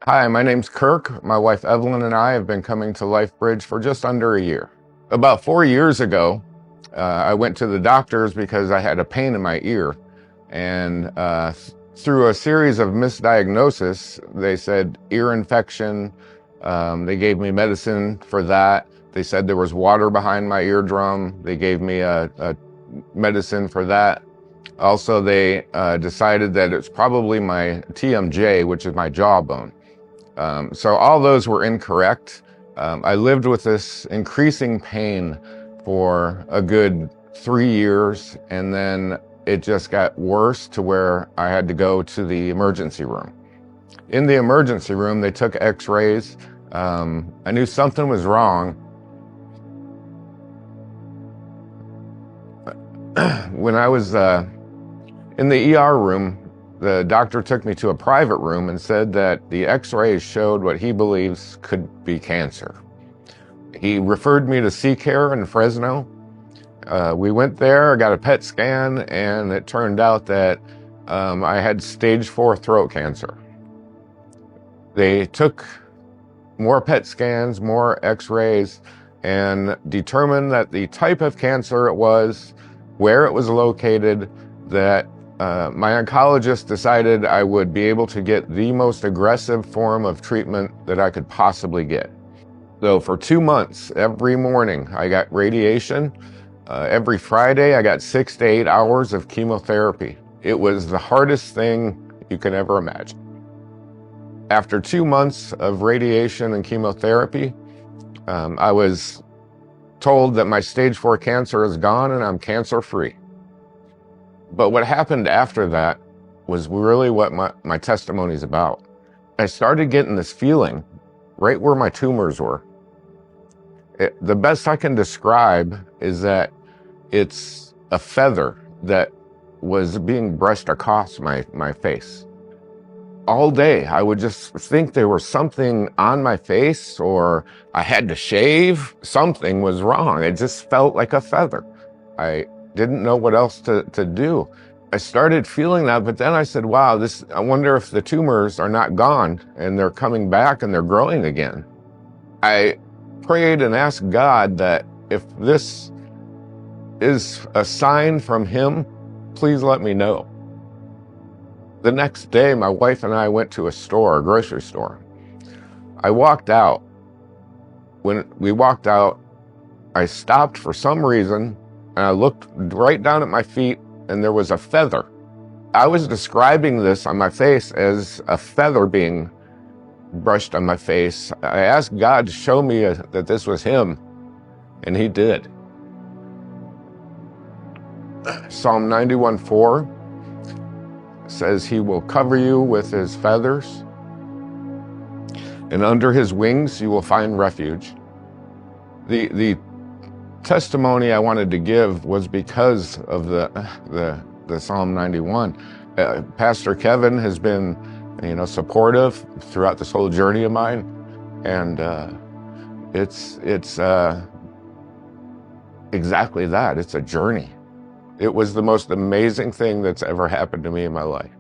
Hi, my name's Kirk. My wife Evelyn and I have been coming to LifeBridge for just under a year. About 4 years ago, I went to the doctors because I had a pain in my ear. And through a series of misdiagnoses, they said ear infection. They gave me medicine for that. They said there was water behind my eardrum. They gave me a medicine for that. Also, they decided that it's probably my TMJ, which is my jawbone. So all those were incorrect. I lived with this increasing pain for a good 3 years, and then it just got worse to where I had to go to the emergency room. In the emergency room, they took x-rays. I knew something was wrong. When I was in the ER room, the doctor took me to a private room and said that the x-rays showed what he believes could be cancer. He referred me to C-Care in Fresno. We went there, I got a PET scan, and it turned out that I had stage 4 throat cancer. They took more PET scans, more x-rays, and determined that the type of cancer it was, where it was located, that my oncologist decided I would be able to get the most aggressive form of treatment that I could possibly get. So for 2 months, every morning I got radiation. Every Friday I got 6 to 8 hours of chemotherapy. It was the hardest thing you can ever imagine. After 2 months of radiation and chemotherapy, I was told that my stage 4 cancer is gone and I'm cancer-free. But what happened after that was really what my testimony is about. I started getting this feeling right where my tumors were. The best I can describe is that it's a feather that was being brushed across my face. All day, I would just think there was something on my face, or I had to shave. Something was wrong. It just felt like a feather. I didn't know what else to do. I started feeling that, but then I said, wow, I wonder if the tumors are not gone and they're coming back and they're growing again. I prayed and asked God that if this is a sign from Him, please let me know. The next day, my wife and I went to a grocery store. I walked out. When we walked out, I stopped for some reason, and I looked right down at my feet, and there was a feather. I was describing this on my face as a feather being brushed on my face. I asked God to show me that this was Him, and He did. Psalm 91:4 says He will cover you with His feathers, and under His wings you will find refuge. The testimony I wanted to give was because of the Psalm 91. Pastor Kevin has been, supportive throughout this whole journey of mine, and it's exactly that. It's a journey. It was the most amazing thing that's ever happened to me in my life.